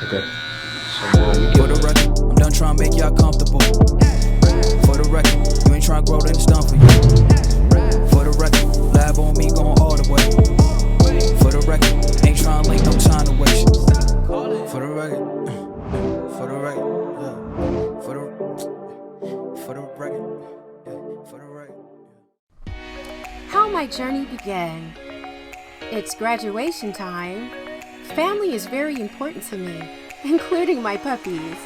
Okay. So we For the record, I'm done trying to make y'all comfortable. For the record, you ain't trying to grow, then it's done for you. For the record, lab on me going all the way. For the record, ain't trying to link, no time to waste. For the record, for the record, yeah. For the record, yeah. For the record. How my journey began. It's graduation time. Family is very important to me, including my puppies.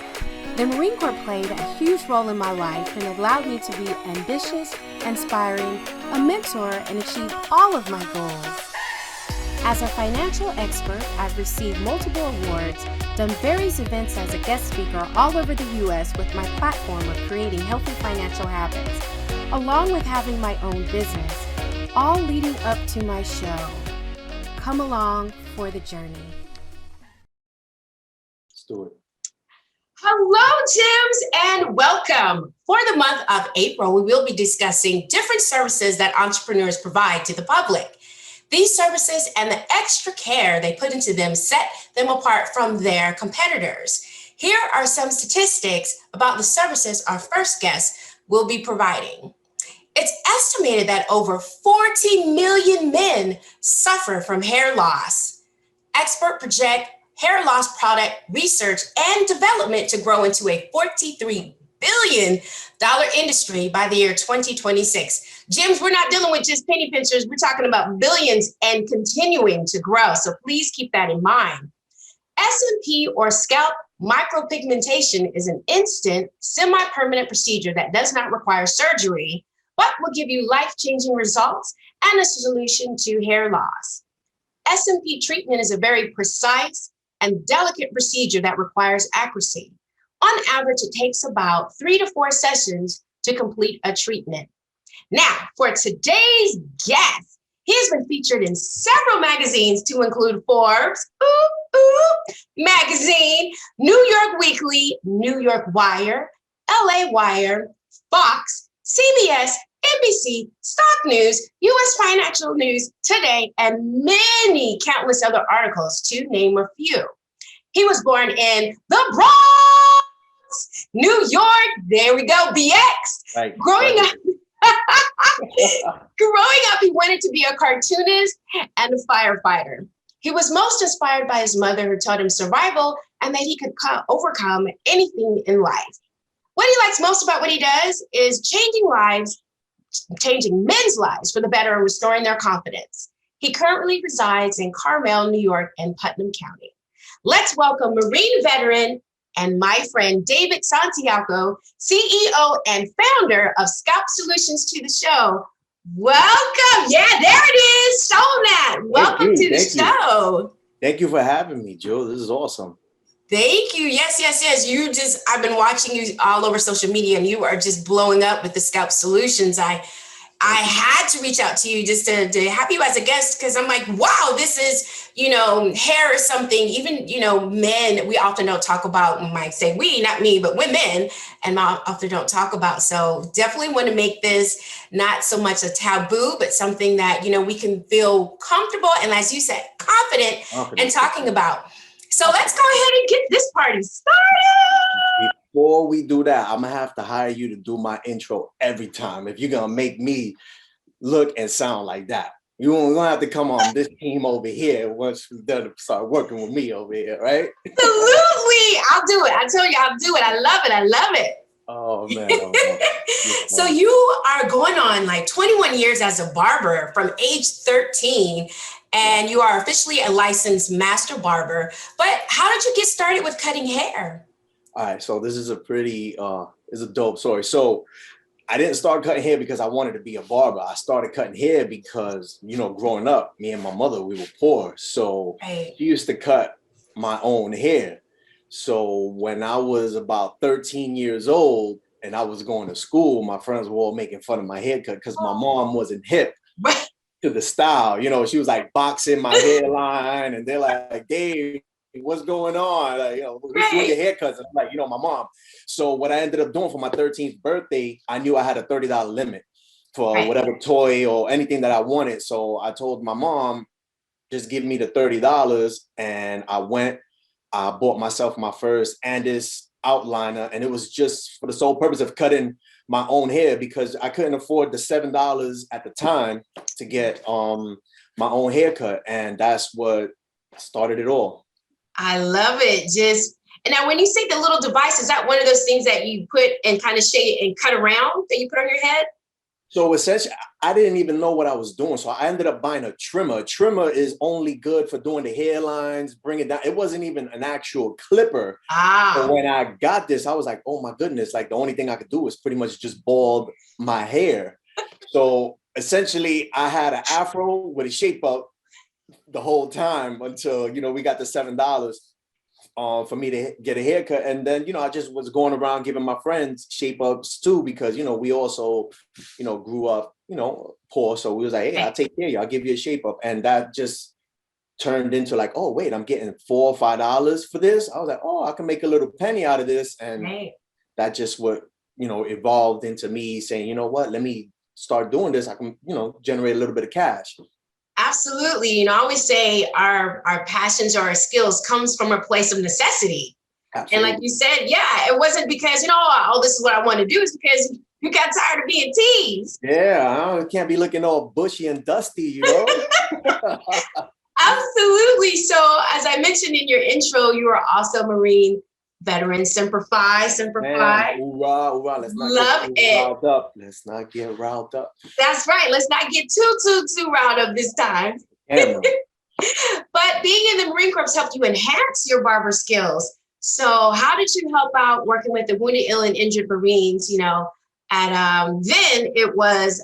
The Marine Corps played a huge role in my life and allowed me to be ambitious, inspiring, a mentor, and achieve all of my goals. As a financial expert, I've received multiple awards, done various events as a guest speaker all over the U.S. with my platform of creating healthy financial habits, along with having my own business, all leading up to my show. Come along for the journey. let's do it. Hello, Jims, and welcome. For the month of April, we will be discussing different services that entrepreneurs provide to the public. These services and the extra care they put into them set them apart from their competitors. Here are some statistics about the services our first guest will be providing. It's estimated that over 40 million men suffer from hair loss. Experts project hair loss product research and development to grow into a $43 billion industry by the year 2026. Jims, we're not dealing with just penny pinchers. We're talking about billions and continuing to grow. So please keep that in mind. SMP or scalp micropigmentation is an instant, semi-permanent procedure that does not require surgery, but will give you life-changing results and a solution to hair loss. SMP treatment is a very precise and delicate procedure that requires accuracy. On average, it takes about 3 to 4 sessions to complete a treatment. Now, for today's guest, he has been featured in several magazines to include Forbes, Magazine, New York Weekly, New York Wire, LA Wire, Fox, CBS, NBC, Stock News, U.S. Financial News, Today, and many countless other articles, to name a few. He was born in the Bronx, New York. There we go, BX. Right. Growing up, he wanted to be a cartoonist and a firefighter. He was most inspired by his mother, who taught him survival and that he could overcome anything in life. What he likes most about what he does is changing men's lives for the better and restoring their confidence. He currently resides in Carmel, New York, and Putnam County. Let's welcome Marine veteran and my friend David Santiago, CEO and founder of Scalp Solutions, to the show. Welcome. Yeah, there it is. Show that. Welcome to the show. Thank you for having me, Joe. This is awesome. Thank you. Yes. I've been watching you all over social media and you are just blowing up with the Scalp Solutions. I had to reach out to you just to have you as a guest because I'm like, wow, this is, hair is something, even, men, we often don't talk about, we might say we, not me, but women, and often don't talk about. So definitely want to make this not so much a taboo, but something that, we can feel comfortable and, as you said, confident in talking about. So let's go ahead and get this party started. Before we do that, I'm going to have to hire you to do my intro every time if you're going to make me look and sound like that. You're going to have to come on this team over here once we've done start working with me over here, right? Absolutely. I'll do it. I tell you, I'll do it. I love it. Oh, man. So you are going on like 21 years as a barber from age 13. And you are officially a licensed master barber. But how did you get started with cutting hair? All right, so this is a it's a dope story. So I didn't start cutting hair because I wanted to be a barber. I started cutting hair because, growing up, me and my mother, we were poor. So She used to cut my own hair. So when I was about 13 years old and I was going to school, my friends were all making fun of my haircut because my mom wasn't hip to the style. She was like boxing my hairline and they're like, Dave, what's going on? What's doing your haircuts? And I'm like, my mom. So what I ended up doing for my 13th birthday, I knew I had a $30 limit for whatever toy or anything that I wanted. So I told my mom, just give me the $30. And I went I bought myself my first Andis outliner, and it was just for the sole purpose of cutting my own hair because I couldn't afford the $7 at the time to get my own haircut, and that's what started it all. I love it. And now when you say the little device, is that one of those things that you put and kind of shade and cut around that you put on your head? So essentially, I didn't even know what I was doing. So I ended up buying a trimmer. A trimmer is only good for doing the hairlines, bring it down. It wasn't even an actual clipper. So when I got this, I was like, oh my goodness, like the only thing I could do was pretty much just bald my hair. So essentially I had an afro with a shape up the whole time until, we got the $7 for me to get a haircut. And then, I just was going around giving my friends shape ups too, because, we also, grew up, poor. So we was like, hey, I'll take care of you. I'll give you a shape up. And that just turned into like, oh, wait, I'm getting $4 or $5 for this. I was like, oh, I can make a little penny out of this. And that just what, evolved into me saying, you know what, let me start doing this. I can, generate a little bit of cash. Absolutely. I always say our passions or our skills comes from a place of necessity. Absolutely. And like you said, it wasn't because, this is what I want to do. It's because you got tired of being teased. Yeah, I can't be looking all bushy and dusty, Absolutely. So as I mentioned in your intro, you are also a Marine veteran. Semper Fi. Man, hoorah, hoorah. Let's not get riled up. Let's not get riled up. That's right. Let's not get too riled up this time. Yeah, but being in the Marine Corps helped you enhance your barber skills. So how did you help out working with the wounded, ill, and injured Marines, at then it was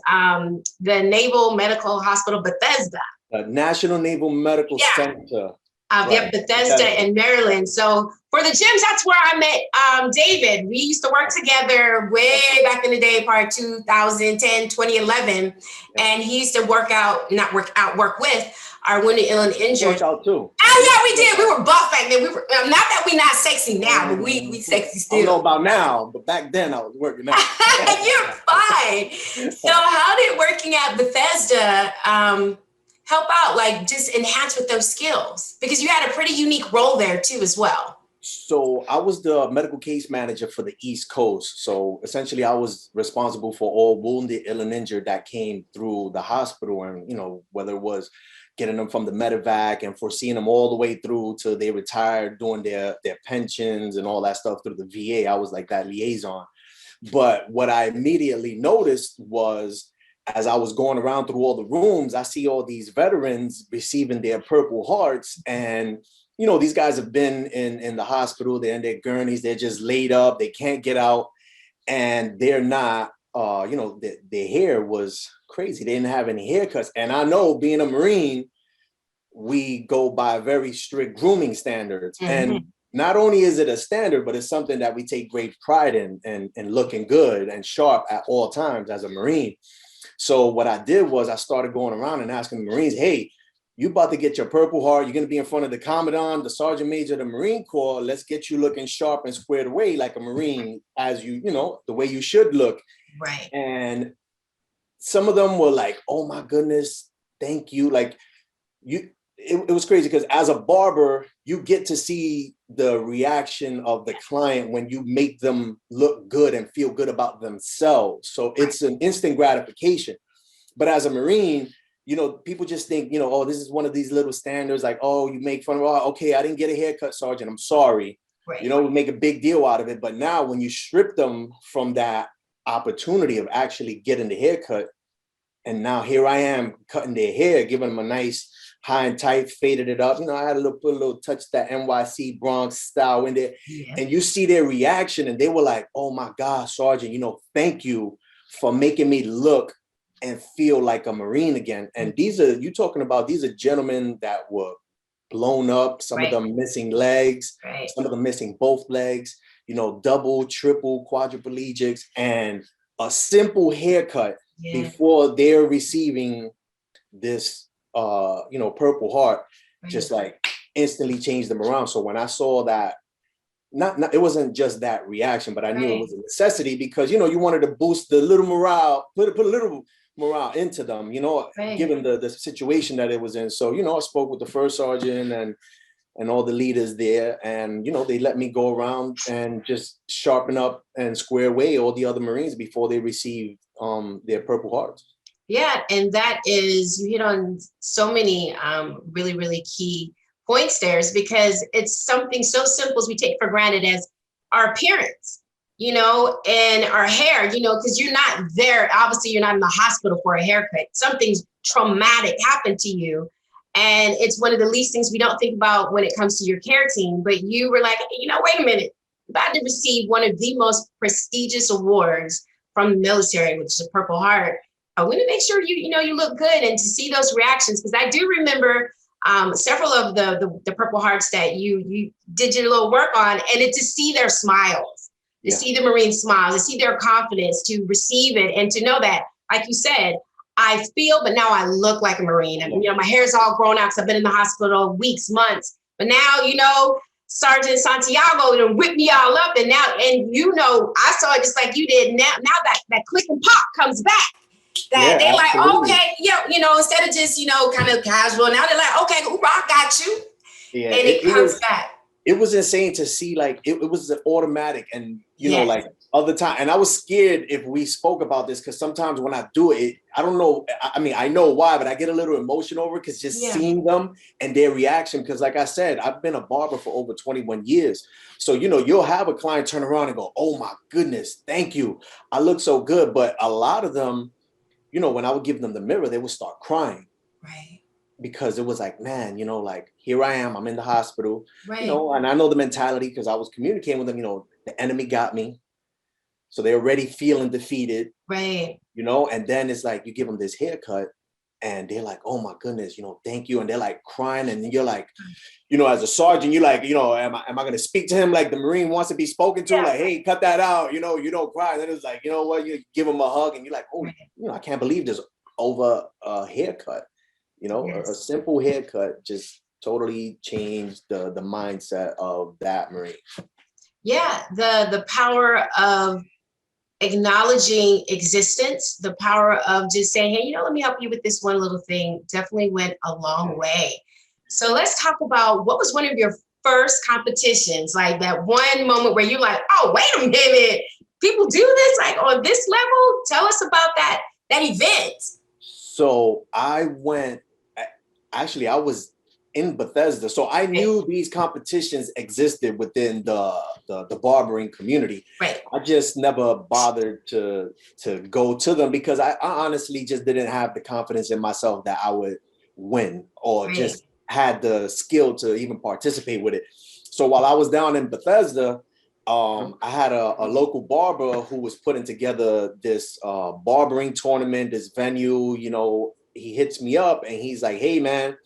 the Naval Medical Hospital, Bethesda. National Naval Medical Center. Yep, Bethesda in Maryland. So for the gyms, that's where I met David. We used to work together way back in the day, probably 2010, 2011. And he used to work with our wounded, ill, and injured. Worked out too. Oh yeah, we did. We were buff back then. We were not that we not sexy now, but we sexy still. I don't know about now, but back then I was working out. You're fine. So how did working at Bethesda help out, like just enhance with those skills? Because you had a pretty unique role there too as well. So I was the medical case manager for the East Coast. So essentially I was responsible for all wounded, ill, and injured that came through the hospital, and, whether it was getting them from the medevac and foreseeing them all the way through till they retired, doing their pensions and all that stuff through the VA. I was like that liaison. But what I immediately noticed was, as I was going around through all the rooms, I see all these veterans receiving their Purple Hearts. And, these guys have been in the hospital, they're in their gurneys, they're just laid up, they can't get out. And they're not, their hair was crazy. They didn't have any haircuts. And I know, being a Marine, we go by very strict grooming standards. Mm-hmm. And not only is it a standard, but it's something that we take great pride in looking good and sharp at all times as a Marine. So what I did was I started going around and asking the Marines, hey, you about to get your Purple Heart. You're going to be in front of the Commandant, the Sergeant Major of the Marine Corps. Let's get you looking sharp and squared away like a Marine, as the way you should look. Right. And some of them were like, oh my goodness, thank you. Like it was crazy because as a barber, you get to see the reaction of the client when you make them look good and feel good about themselves. So it's an instant gratification. But as a Marine, people just think, oh, this is one of these little standards, like, oh, you make fun of, oh, okay, I didn't get a haircut, Sergeant, I'm sorry. Right. We make a big deal out of it. But now when you strip them from that opportunity of actually getting the haircut, and now here I am cutting their hair, giving them a nice high and tight, faded it up. I had put a little touch of that NYC Bronx style in there. Yeah. And you see their reaction, and they were like, oh my God, Sergeant, thank you for making me look and feel like a Marine again. And these are gentlemen that were blown up, some of them missing legs, some of them missing both legs, double, triple, quadriplegics, and a simple haircut before they're receiving this, Purple Heart, just like instantly changed them around. So when I saw that, not it wasn't just that reaction, but I knew it was a necessity because, you wanted to boost the little morale, put a little morale into them, given the situation that it was in. So, I spoke with the first sergeant and and all the leaders there. And, you know, they let me go around and just sharpen up and square away all the other Marines before they receive their Purple Hearts. Yeah, and that is, you hit on so many really, really key points there, is because it's something so simple as we take for granted as our appearance, you know, and our hair, you know, because you're not there. Obviously, you're not in the hospital for a haircut. Something's traumatic happened to you. And it's one of the least things we don't think about when it comes to your care team. But you were like, you know, wait a minute, I'm about to receive one of the most prestigious awards from the military, which is a Purple Heart. I want to make sure you know, you look good, and to see those reactions, because I do remember several of the Purple Hearts that you did your little work on, and to see their smiles, to see the Marine smiles, to see their confidence to receive it, and to know that, like you said, I feel, but now I look like a Marine. And, you know, my hair's all grown out because I've been in the hospital weeks, months, but now, you know, Sergeant Santiago to whip me all up, and now, and you know, I saw it just like you did. Now that click and pop comes back. That they're absolutely. like, okay, yeah, you know, instead of just, you know, kind of casual, now they're like, okay, Uber, I got you. Yeah, And it comes back. It was insane to see, like, it was automatic, and, you know, like other time. And I was scared if we spoke about this, because sometimes when I do it, I don't know. I mean, I know why, but I get a little emotional over it, because just seeing them and their reaction. Because like I said, I've been a barber for over 21 years. So, you know, you'll have a client turn around and go, oh my goodness, thank you, I look so good. But a lot of them, you know, when I would give them the mirror, they would start crying. Right. Because it was like, man, you know, like, here I am, I'm in the hospital, you know, and I know the mentality, because I was communicating with them, you know, the enemy got me. So they're already feeling defeated. Right. You know, and then it's like, you give them this haircut and they're like, oh my goodness, you know, thank you. And they're like crying, and you're like, you know, as a sergeant, you're like, you know, am I going to speak to him like the Marine wants to be spoken to? Like, hey, cut that out. You know, you don't cry. And then it's like, you know what, you give him a hug, and you're like, oh, you know, I can't believe this over a haircut. You know, a simple haircut just totally changed the mindset of that Marine. Yeah, the power of acknowledging existence, the power of just saying, hey, you know, let me help you with this one little thing, definitely went a long way. So let's talk about, what was one of your first competitions, like that one moment where you're like, oh, wait a minute, people do this like on this level? Tell us about that event. So I went, actually, I was in Bethesda, so I knew these competitions existed within the barbering community. Right. I just never bothered to go to them, because I honestly just didn't have the confidence in myself that I would win, or just had the skill to even participate with it. So while I was down in Bethesda, I had a local barber who was putting together this barbering tournament, this venue. You know, he hits me up and he's like, hey man,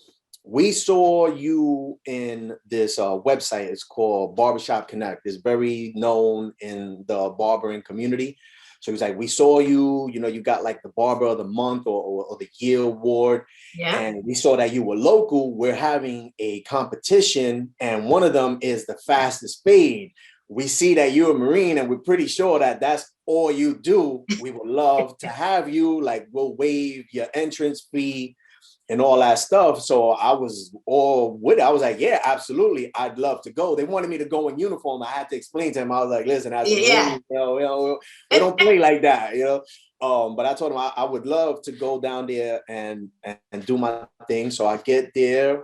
we saw you in this website. It's called Barbershop Connect. It's very known in the barbering community. So he's like, we saw you, you know, you got like the Barber of the Month or the Year award. Yeah. And we saw that you were local. We're having a competition, and one of them is the fastest fade. We see that you're a Marine, and we're pretty sure that that's all you do. We would love to have you. Like, we'll waive your entrance fee and all that stuff. So I was all with it. I was like, yeah, absolutely, I'd love to go. They wanted me to go in uniform. I had to explain to him. I was like, listen, as a Marine, you know, we don't play like that, you know. But I told him I would love to go down there and do my thing. So I get there.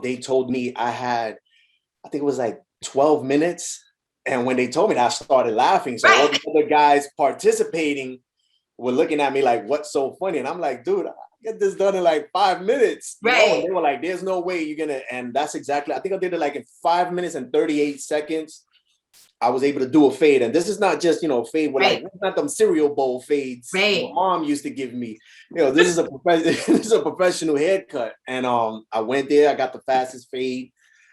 They told me I think it was like 12 minutes. And when they told me that, I started laughing. So all the other guys participating were looking at me like, what's so funny? And I'm like, dude, I get this done in like 5 minutes. You know? And they were like, there's no way you're gonna. And that's exactly, I think I did it like in 5 minutes and 38 seconds. I was able to do a fade. And this is not just, you know, fade with like, not them cereal bowl fades my mom used to give me. You know, this is this is a professional haircut. And I went there, I got the fastest fade.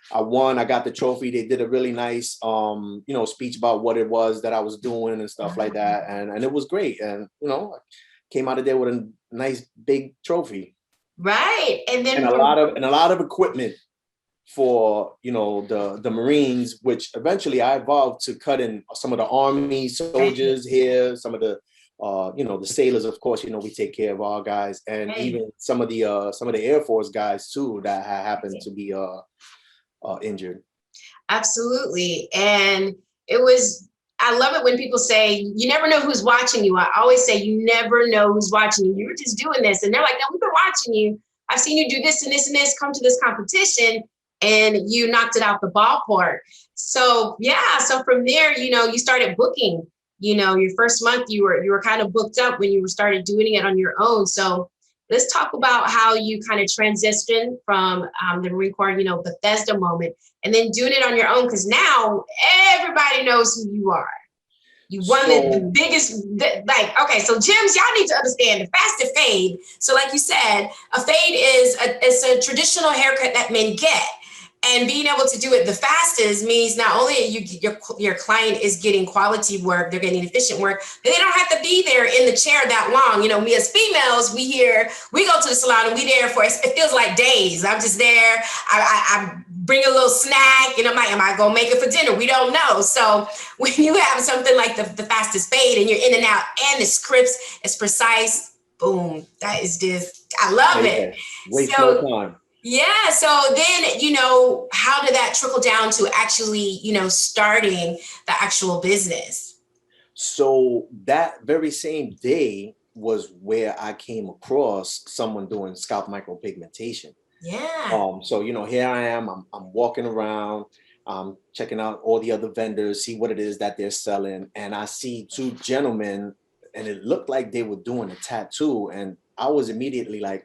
I won. I got the trophy. They did a really nice, you know, speech about what it was that I was doing and stuff like that, and it was great. And you know, I came out of there with a nice big trophy. Right, and then a lot of equipment for, you know, the Marines, which eventually I evolved to cut in some of the Army soldiers here, some of the you know, the sailors, of course, you know, we take care of our guys, and even some of the Air Force guys too that happened to be injured. Absolutely. And it was, I love it when people say, you never know who's watching you. I always say, you never know who's watching you. You were just doing this. And they're like, no, we've been watching you. I've seen you do this and this and this, come to this competition, and you knocked it out the ballpark. So yeah, so from there, you started booking, your first month you were kind of booked up when you started doing it on your own. So let's talk about how you kind of transitioned from the Marine Corps, Bethesda moment, and then doing it on your own, because now everybody knows who you are. You won the biggest, okay, so gyms, y'all need to understand the fast to fade. So like you said, a fade is a traditional haircut that men get. And being able to do it the fastest means not only your client is getting quality work, they're getting efficient work, but they don't have to be there in the chair that long. We as females, we go to the salon and we there for, it feels like days. I'm just there. I bring a little snack and I'm like, am I going to make it for dinner? We don't know. So when you have something like the fastest fade and you're in and out and the scripts is precise, boom, that is just, I love it. Waste no time. Yeah. So then, how did that trickle down to actually, starting the actual business? So that very same day was where I came across someone doing scalp micropigmentation. Yeah. So, here I am, I'm walking around, checking out all the other vendors, see what it is that they're selling. And I see two gentlemen and it looked like they were doing a tattoo. And I was immediately like,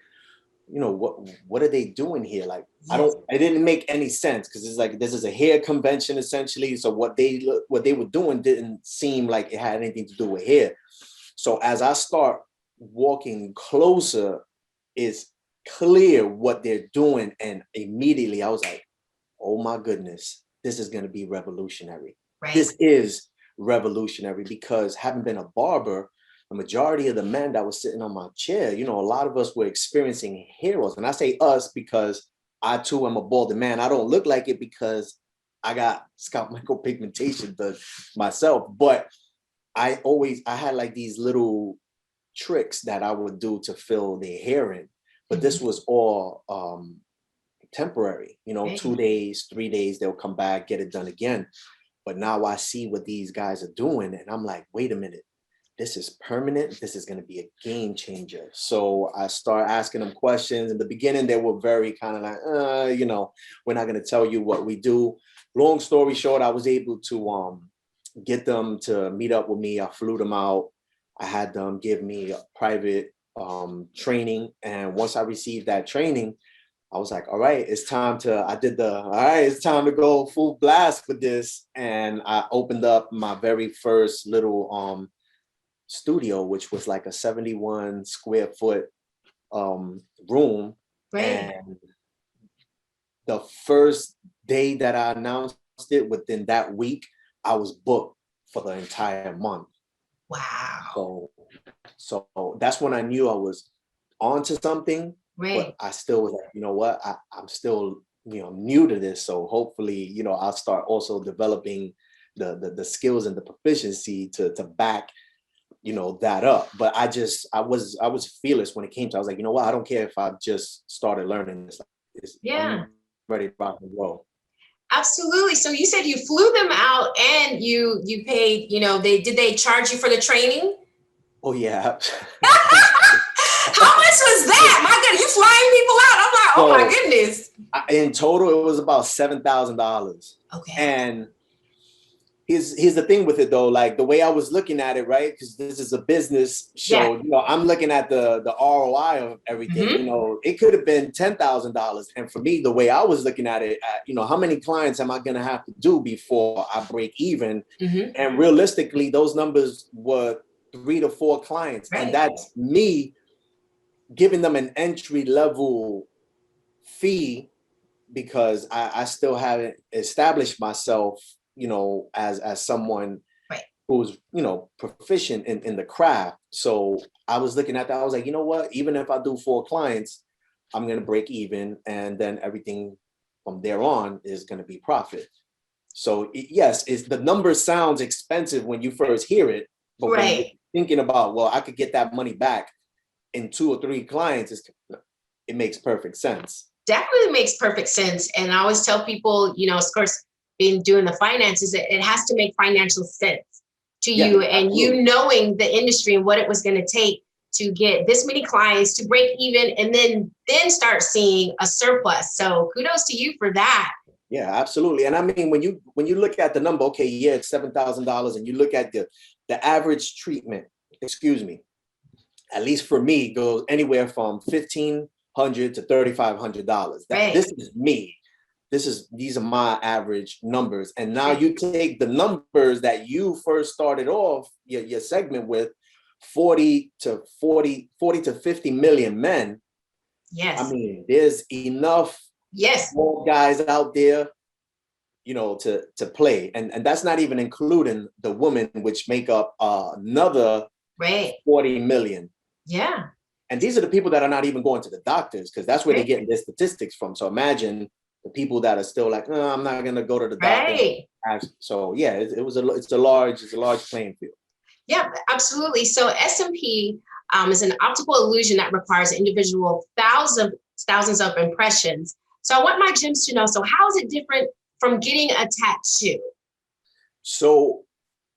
what are they doing here? Like, Yes. it didn't make any sense, because it's like, this is a hair convention essentially. So what they were doing didn't seem like it had anything to do with hair. So as I start walking closer, it's clear what they're doing. And immediately I was like, oh my goodness, this is going to be revolutionary. Right. This is revolutionary, because having been a barber, the majority of the men that was sitting on my chair, a lot of us were experiencing hair loss. And I say us because I too am a balding man. I don't look like it because I got scalp micropigmentation myself, but I had like these little tricks that I would do to fill their hair in. But this was all temporary, 2 days, 3 days, they'll come back, get it done again. But now I see what these guys are doing and I'm like, wait a minute, this is permanent. This is going to be a game changer. So I start asking them questions. In the beginning, they were very kind of like, we're not going to tell you what we do. Long story short, I was able to get them to meet up with me. I flew them out. I had them give me a private training. And once I received that training, I was like, all right, it's time to go full blast with this. And I opened up my very first little studio, which was like a 71 square foot room. Right. And the first day that I announced it, within that week, I was booked for the entire month. Wow. So that's when I knew I was onto something. Right. But I still was like, you know what, I'm still, new to this. So hopefully, I'll start also developing the skills and the proficiency to back, that up. But I was fearless when it came to, I was like, you know what, I don't care if I just started learning this. Yeah. I'm ready to rock and roll. Absolutely. So you said you flew them out and you paid, did they charge you for the training? Oh yeah. How much was that? My goodness, you flying people out. I'm like, oh my goodness. In total, it was about $7,000. Okay. And here's the thing with it though, like the way I was looking at it, right? Because this is a business show, I'm looking at the ROI of everything. It could have been $10,000. And for me, the way I was looking at it, how many clients am I going to have to do before I break even? And realistically, those numbers were 3 to 4 clients. Right. And that's me giving them an entry level fee, because I still haven't established myself, as someone who's, proficient in the craft. So I was looking at that. I was like, you know what, even if I do 4 clients, I'm going to break even. And then everything from there on is going to be profit. So yes, the number sounds expensive when you first hear it, but when you're thinking about, well, I could get that money back in 2 or 3 clients, it makes perfect sense. definitely makes perfect sense. And I always tell people, of course, being doing the finances, it has to make financial sense to Yeah, you, and absolutely. you knowing the industry and what it was going to take to get this many clients to break even, and then start seeing a surplus. So kudos to you for that. Yeah, absolutely. And I mean, when you look at the number, okay, yeah, it's $7,000, and you look at the average treatment, excuse me, at least for me, goes anywhere from $1,500 to $3,500. Right. This is me. These are my average numbers. And now Right. you take the numbers that you first started off your segment with, 40 to 50 million men. I Yes. mean, there's enough Yes. small guys out there, to play. And that's not even including the women, which make up another Right. 40 million. Yeah. And these are the people that are not even going to the doctors, because that's where Right. they're getting their statistics from. So imagine the people that are still like, no, I'm not going to go to the doctor. Right. So yeah, it's a large playing field. Yeah, absolutely. So SMP is an optical illusion that requires individual thousands of impressions. So I want my gyms to know, so how is it different from getting a tattoo? So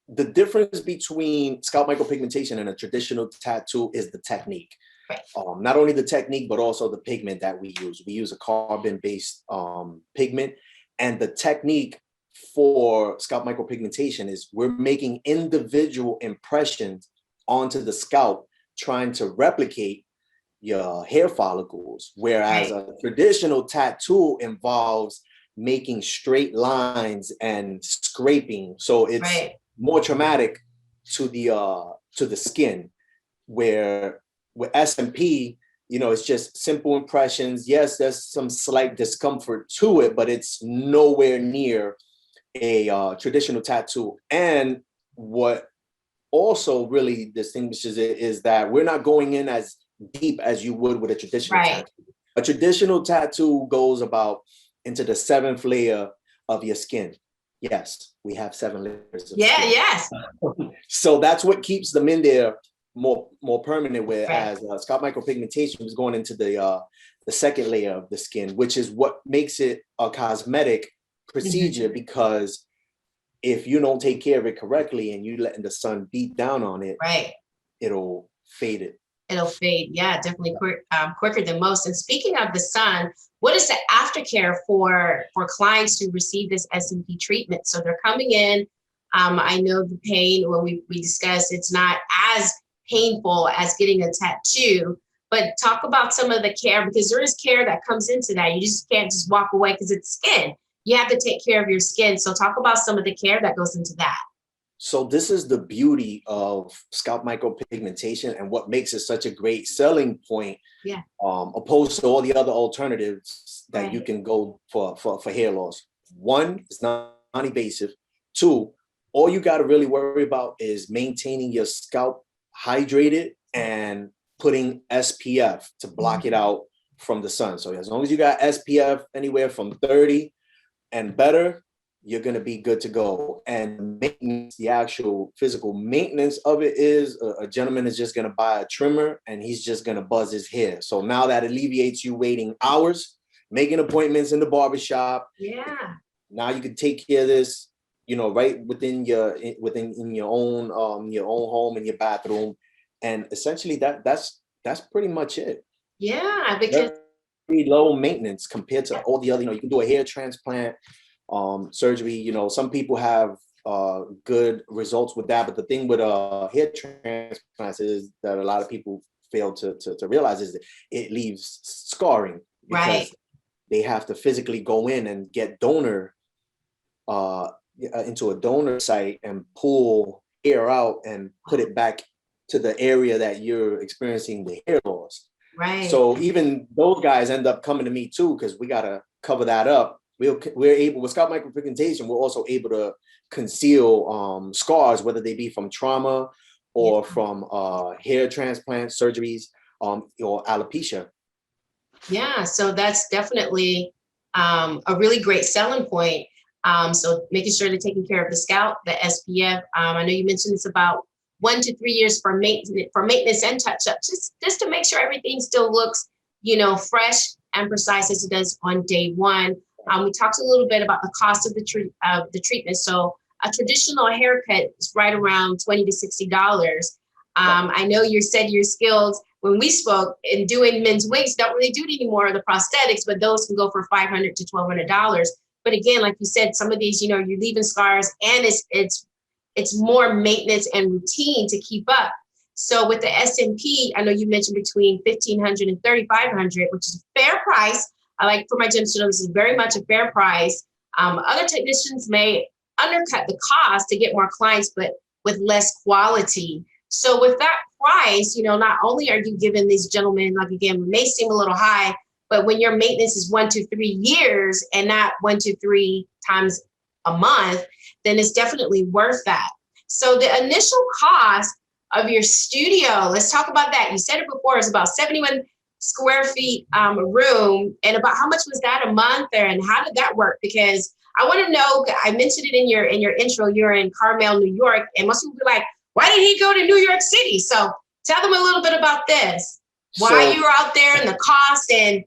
the difference between scalp micropigmentation and a traditional tattoo is the technique. Right. Not only the technique, but also the pigment that we use. We use a carbon-based pigment, and the technique for scalp micropigmentation is we're making individual impressions onto the scalp, trying to replicate your hair follicles, whereas Right. a traditional tattoo involves making straight lines and scraping. So it's Right. more traumatic to the skin, where with SMP, it's just simple impressions. Yes, there's some slight discomfort to it, but it's nowhere near a traditional tattoo. And what also really distinguishes it is that we're not going in as deep as you would with a traditional Right. tattoo. A traditional tattoo goes about into the seventh layer of your skin. Yes, we have 7 layers of Yeah. skin. Yes. So that's what keeps them in there more permanent. Whereas Right. scalp micropigmentation is going into the second layer of the skin, which is what makes it a cosmetic procedure. Because if you don't take care of it correctly and you letting the sun beat down on it, Right. it'll fade it. It'll fade. Yeah, definitely quicker than most. And speaking of the sun, what is the aftercare for clients who receive this SMP treatment? So they're coming in. I know the pain, when we discussed, it's not as painful as getting a tattoo, but talk about some of the care, because there is care that comes into that. You just can't just walk away because it's skin. You have to take care of your skin. So talk about some of the care that goes into that. So this is the beauty of scalp micropigmentation and what makes it such a great selling point, Yeah. Opposed to all the other alternatives that you Right. can go for hair loss. One, it's non-invasive. Two, all you got to really worry about is maintaining your scalp hydrated and putting SPF to block it out from the sun. So as long as you got SPF anywhere from 30 and better, you're going to be good to go. And maintenance, the actual physical maintenance of it, is a gentleman is just going to buy a trimmer and he's just going to buzz his hair. So now that alleviates you waiting hours, making appointments in the barbershop. Yeah. Now you can take care of this, right within in your own home, in your bathroom. And essentially that's pretty much it. Yeah. Because Very low maintenance compared to all the other, you can do a hair transplant, surgery. Some people have good results with that, but the thing with hair transplants is that a lot of people fail to realize is that it leaves scarring, because right. they have to physically go in and get into a donor site and pull hair out and put it back to the area that you're experiencing the hair loss. Right. So even those guys end up coming to me too, because we got to cover that up. We're able, with scalp micropigmentation, we're also able to conceal scars, whether they be from trauma or from hair transplant surgeries, or alopecia. Yeah, so that's definitely a really great selling point. So making sure they're taking care of the scalp, the SPF. I know you mentioned it's about 1 to 3 years for maintenance and touch up, just to make sure everything still looks, fresh and precise as it does on day one. We talked a little bit about the cost of the treatment. So a traditional haircut is right around $20 to $60. I know you said your skills when we spoke in doing men's wigs, don't really do it anymore, the prosthetics, but those can go for $500 to $1,200. But again, like you said, some of these, you're leaving scars, and it's more maintenance and routine to keep up. So with the SMP, I know you mentioned between $1,500 and $3,500, which is a fair price. I like for my gym to know this is very much a fair price. Other technicians may undercut the cost to get more clients, but with less quality. So with that price, not only are you giving these gentlemen, like again, it may seem a little high, but when your maintenance is 1 to 3 years and not 1 to 3 times a month, then it's definitely worth that. So the initial cost of your studio, let's talk about that. You said it before, it's about 71 square feet a room, and about how much was that a month, and how did that work? Because I want to know, I mentioned it in your intro, you're in Carmel, New York, and most people be like, why did he go to New York City? So tell them a little bit about this, why you were out there and the cost and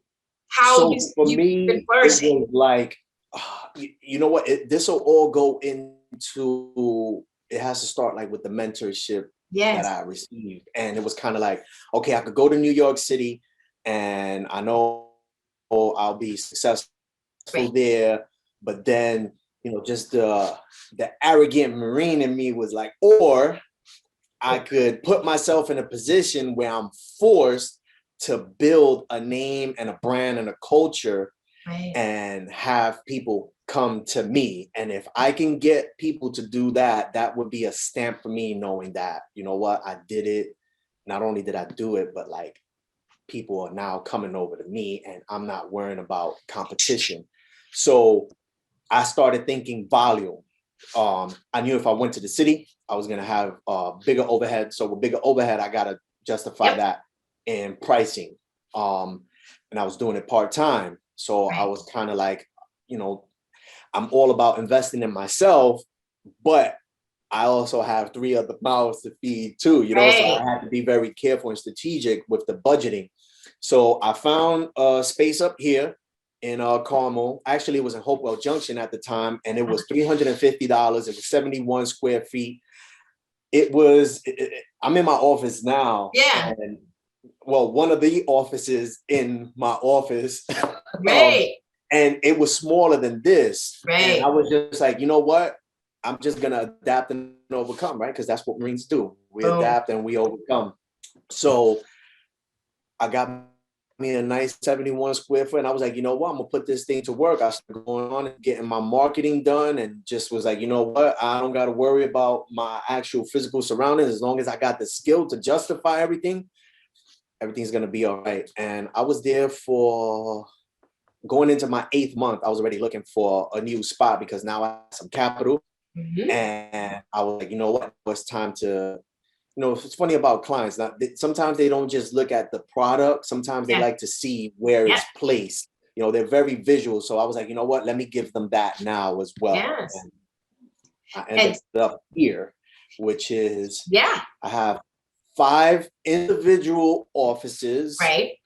how you've been flourishing. It was like, you know what, this will all go into, it has to start like with the mentorship that I received. And it was kind of like, okay, I could go to New York City and I know I'll be successful there. But then, just the arrogant Marine in me was like, or I could put myself in a position where I'm forced to build a name and a brand and a culture and have people come to me. And if I can get people to do that, that would be a stamp for me, knowing that, you know what, I did it. Not only did I do it, but like people are now coming over to me and I'm not worrying about competition. So I started thinking volume. I knew if I went to the city, I was going to have bigger overhead. So with bigger overhead, I got to justify that in pricing. And I was doing it part-time. So I was kind of like, I'm all about investing in myself, but I also have 3 other mouths to feed too, so I had to be very careful and strategic with the budgeting. So I found a space up here in Carmel. Actually, it was in Hopewell Junction at the time, and it was $350. It was 71 square feet. I'm in my office now. Yeah. And, well, one of the offices in my office. And it was smaller than this. And I was just like, you know what? I'm just going to adapt and overcome, right? Because that's what Marines do. We adapt and we overcome. So I got me a nice 71 square foot. And I was like, you know what? I'm going to put this thing to work. I started going on and getting my marketing done, and just was like, you know what? I don't got to worry about my actual physical surroundings. As long as I got the skill to justify everything, everything's going to be all right. And I was there for going into my 8th month. I was already looking for a new spot because now I have some capital. And I was like, you know what? It's time to, it's funny about clients. Now, sometimes they don't just look at the product. Sometimes they like to see where it's placed. They're very visual. So I was like, you know what? Let me give them that now as well. And I ended up here, which is, I have 5 individual offices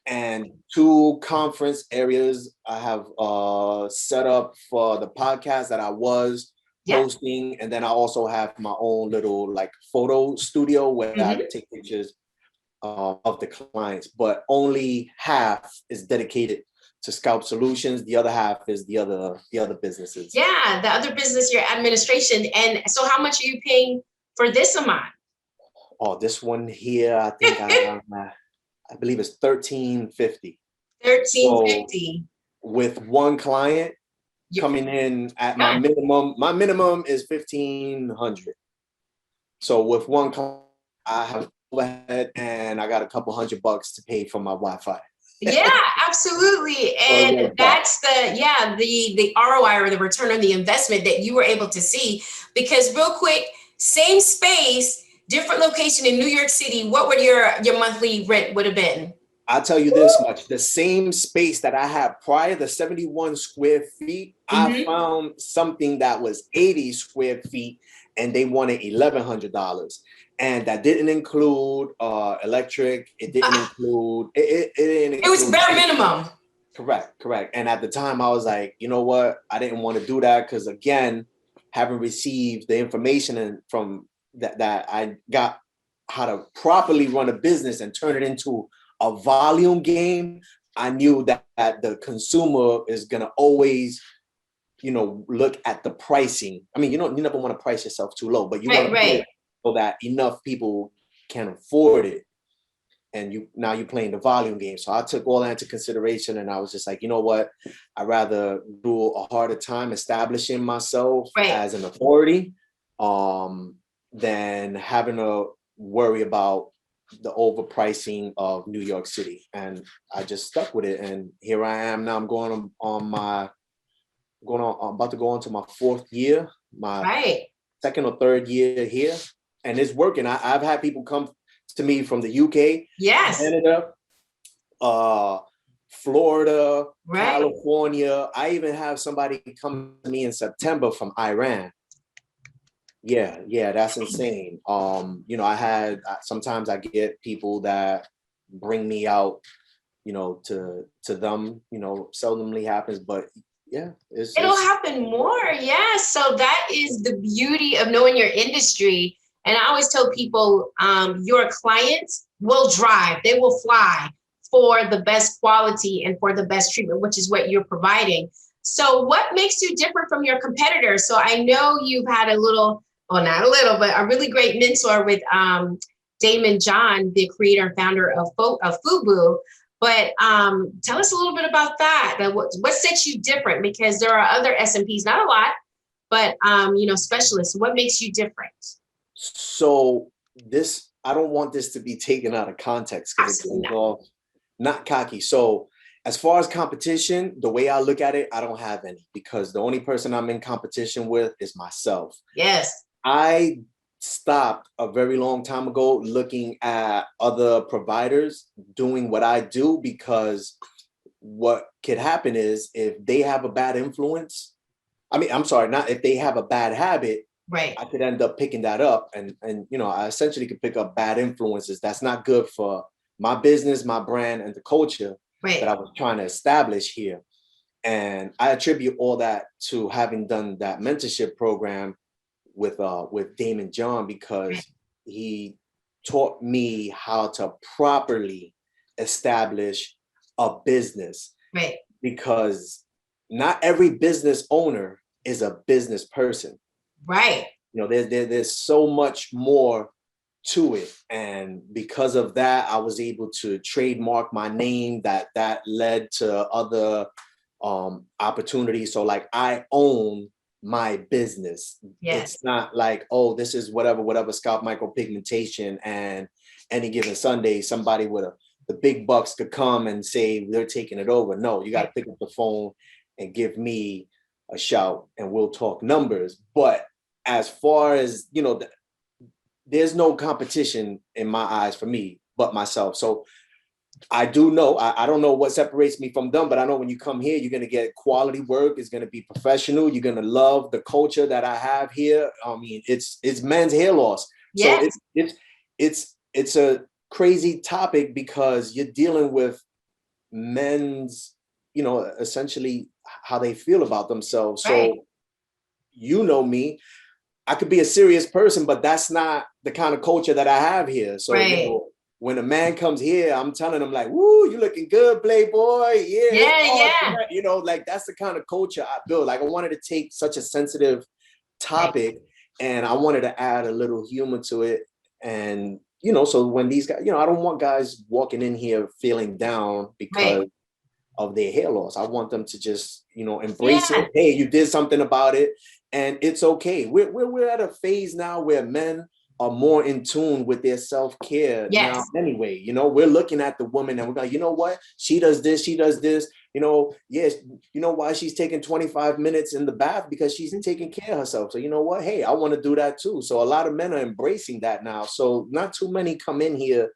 and 2 conference areas. I have set up for the podcast that I was hosting, and then I also have my own little like photo studio where I take pictures of the clients, but only half is dedicated to Scalp Solutions. The other half is the other businesses. Yeah, the other business, your administration. And so how much are you paying for this amount? Oh, this one here, I think I believe it's $1,350. $1,350. So with one client coming in at my minimum is $1,500. So with one client, I have overhead and I got a couple $100 to pay for my Wi-Fi. Yeah, absolutely. And that's the ROI, or the return on the investment, that you were able to see. Because real quick, same space, different location in New York City, what would your monthly rent would have been? I'll tell you this much. The same space that I had prior, the 71 square feet, I found something that was 80 square feet and they wanted $1,100. And that didn't include electric. It didn't include, it was bare minimum. Correct. And at the time I was like, you know what? I didn't want to do that because again, having received the information and from that I got how to properly run a business and turn it into a volume game, I knew that the consumer is gonna always, look at the pricing. I mean, you never want to price yourself too low, but you want Right, to put right. it so that enough people can afford it. And now you're playing the volume game. So I took all that into consideration and I was just like, you know what? I'd rather do a harder time establishing myself Right. as an authority than having to worry about the overpricing of New York City. And I just stuck with it. And here I am now. I'm about to go on to my fourth year, my Right. second or third year here. And it's working. I've had people come to me from the UK, Yes. Canada, Florida, Right. California. I even have somebody come to me in September from Iran. Yeah, that's insane. Sometimes I get people that bring me out, to them, seldomly happens, but yeah, It'll it's happen more. Yeah. So that is the beauty of knowing your industry. And I always tell people, your clients will drive, they will fly for the best quality and for the best treatment, which is what you're providing. So what makes you different from your competitors? So I know you've had a little, well, not a little, but a really great mentor with Damon John, the creator and founder of FUBU. But tell us a little bit about that. What sets you different? Because there are other SMPs, not a lot, but specialists. What makes you different? so this, I don't want this to be taken out of context because it Absolutely comes not. off not cocky. So as far as competition, the way I look at it, I don't have any because the only person I'm in competition with is myself. Yes. I stopped a very long time ago looking at other providers doing what I do because what could happen is if they have a bad influence, I'm sorry, not if they have a bad habit, Right. I could end up picking that up and I essentially could pick up bad influences. That's not good for my business, my brand, and the culture that I Right. was trying to establish here. And I attribute all that to having done that mentorship program with Damon John Right. because he taught me how to properly establish a business Right. because not every business owner is a business person. Right. There's so much more to it, and because of that I was able to trademark my name that led to other opportunities. So like I own my business. Yes. It's not like, oh, this is whatever scalp micropigmentation, and any given Sunday somebody with the big bucks could come and say they're taking it over. No, you got to Right. pick up the phone and give me a shout and we'll talk numbers. But as far as there's no competition in my eyes for me but myself. So I do know, I don't know what separates me from them, but I know when you come here, you're going to get quality work. It's going to be professional. You're going to love the culture that I have here. I mean, it's men's hair loss. So Yes. it's a crazy topic because you're dealing with men's, essentially how they feel about themselves. Right. So, me, I could be a serious person, but that's not the kind of culture that I have here. So, Right. when a man comes here, I'm telling him like, woo, you looking good, playboy. Yeah, it's Yeah. hard Yeah. tonight. Like that's the kind of culture I build. Like I wanted to take such a sensitive Right. topic and I wanted to add a little humor to it. And, so when these guys, I don't want guys walking in here feeling down Right. because of their hair loss. I want them to just, embrace Yeah. it. Hey, you did something about it and it's okay. We're at a phase now where men are more in tune with their self-care now Yes. anyway. We're looking at the woman and we're like, you know what? She does this, yes, why she's taking 25 minutes in the bath because she's taking care of herself. So you know what? Hey, I want to do that too. So a lot of men are embracing that now. So not too many come in here,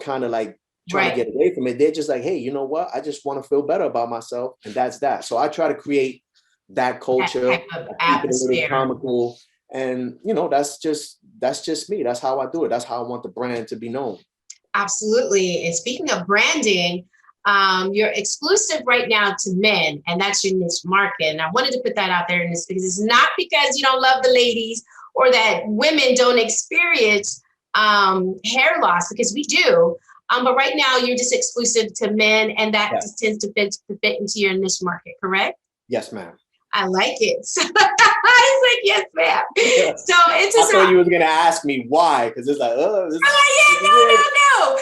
kind of like trying to Right. get away from it. They're just like, hey, you know what? I just want to feel better about myself. And that's that. So I try to create that That culture. type of I keep it a little atmosphere. comical. And that's just me. That's how I do it. That's how I want the brand to be known. Absolutely. And speaking of branding, You're exclusive right now to men, and that's your niche market. And I wanted to put that out there in this because it's not because you don't love the ladies or that women don't experience hair loss, because we do. But right now you're just exclusive to men, and that just tends to fit into your niche market, correct? Yes, ma'am. I like it. So, I was like, yes, ma'am. Yeah. So it's just I thought you was gonna ask me why, because it's like, oh, this no,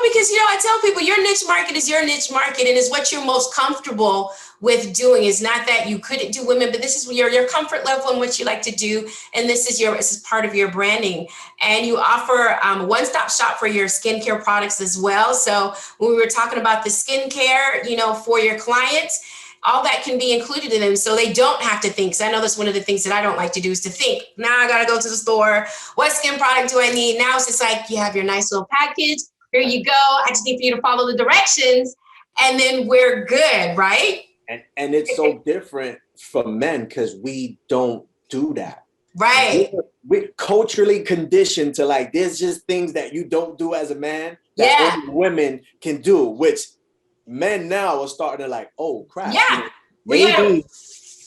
because I tell people your niche market is your niche market, and is what you're most comfortable with doing. It's not that you couldn't do women, but this is your comfort level and what you like to do, and this is part of your branding. And you offer a one-stop shop for your skincare products as well. So when we were talking about the skincare, for your clients, all that can be included in them, so they don't have to think. Because I know that's one of the things that I don't like to do, is to think. Now I got to go to the store. What skin product do I need? Now it's just like you have your nice little package. Here you go. I just need for you to follow the directions, and then we're good, right? And it's so different from men because we don't do that. Right. We're culturally conditioned to like, there's just things that you don't do as a man that only women can do, which men now are starting to like, oh crap. Yeah. Maybe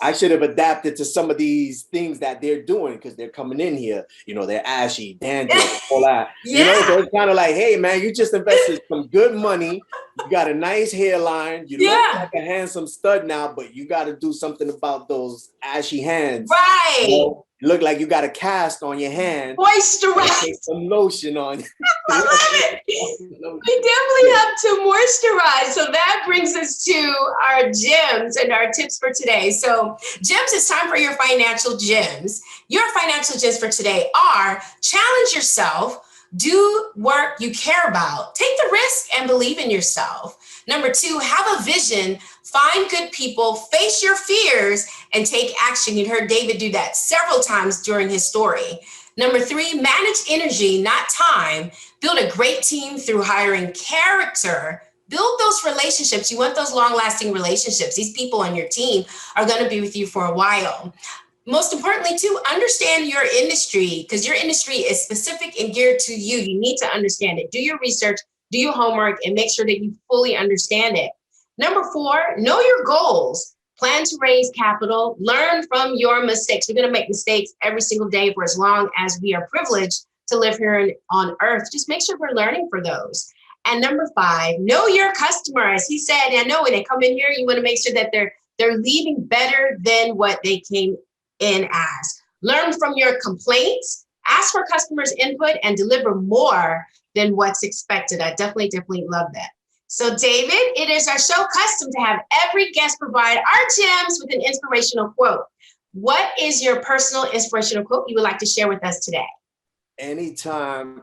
I should have adapted to some of these things that they're doing, because they're coming in here, they're ashy, dandruff, all that. So it's kind of like, hey man, you just invested some good money. You got a nice hairline. You look like a handsome stud now, but you got to do something about those ashy hands. Right. You look like you got a cast on your hand. Moisturize. Take some lotion on. I love it. We definitely have to moisturize. So that brings us to our gems and our tips for today. So gems, it's time for your financial gems. Your financial gems for today are: challenge yourself, do work you care about, take the risk and believe in yourself. Number 2, have a vision, find good people, face your fears, and take action. You heard David do that several times during his story. Number 3, manage energy, not time. Build a great team through hiring character. Build those relationships. You want those long-lasting relationships. These people on your team are going to be with you for a while. Most importantly, too, understand your industry, because your industry is specific and geared to you. You need to understand it. Do your research, do your homework, and make sure that you fully understand it. Number 4, know your goals. Plan to raise capital. Learn from your mistakes. We're going to make mistakes every single day for as long as we are privileged to live here on earth. Just make sure we're learning for those. And number 5, know your customer. As he said, I know when they come in here, you want to make sure that they're leaving better than what they came in as. Learn from your complaints, ask for customers' input, and deliver more than what's expected. I definitely love that. So David, it is our show custom to have every guest provide our gems with an inspirational quote. What is your personal inspirational quote you would like to share with us today? Anytime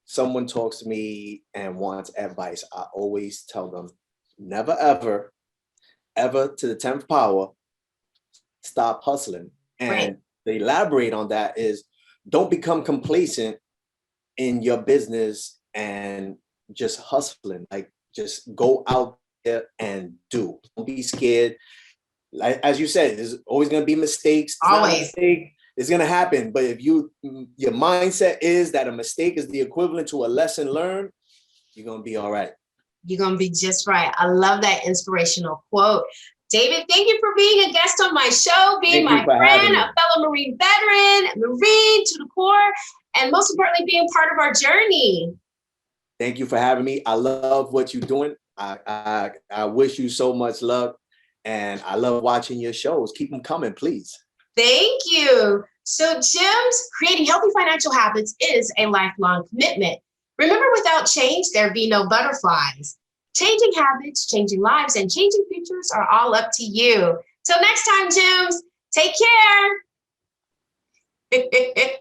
someone talks to me and wants advice, I always tell them, never, ever to the 10th power, stop hustling. And to elaborate on that is, don't become complacent in your business and just hustling. Like, just go out there and do. Don't be scared. Like, as you said, there's always going to be mistakes. Always. It's going to happen. But if your mindset is that a mistake is the equivalent to a lesson learned, you're going to be all right. You're going to be just right. I love that inspirational quote. David, thank you for being a guest on my show, being my friend, a fellow Marine veteran, Marine to the core, and most importantly, being part of our journey. Thank you for having me. I love what you're doing. I wish you so much luck, and I love watching your shows. Keep them coming, please. Thank you. So, Gems, creating healthy financial habits is a lifelong commitment. Remember, without change, there be no butterflies. Changing habits, changing lives, and changing futures are all up to you. Till next time, Gems, take care.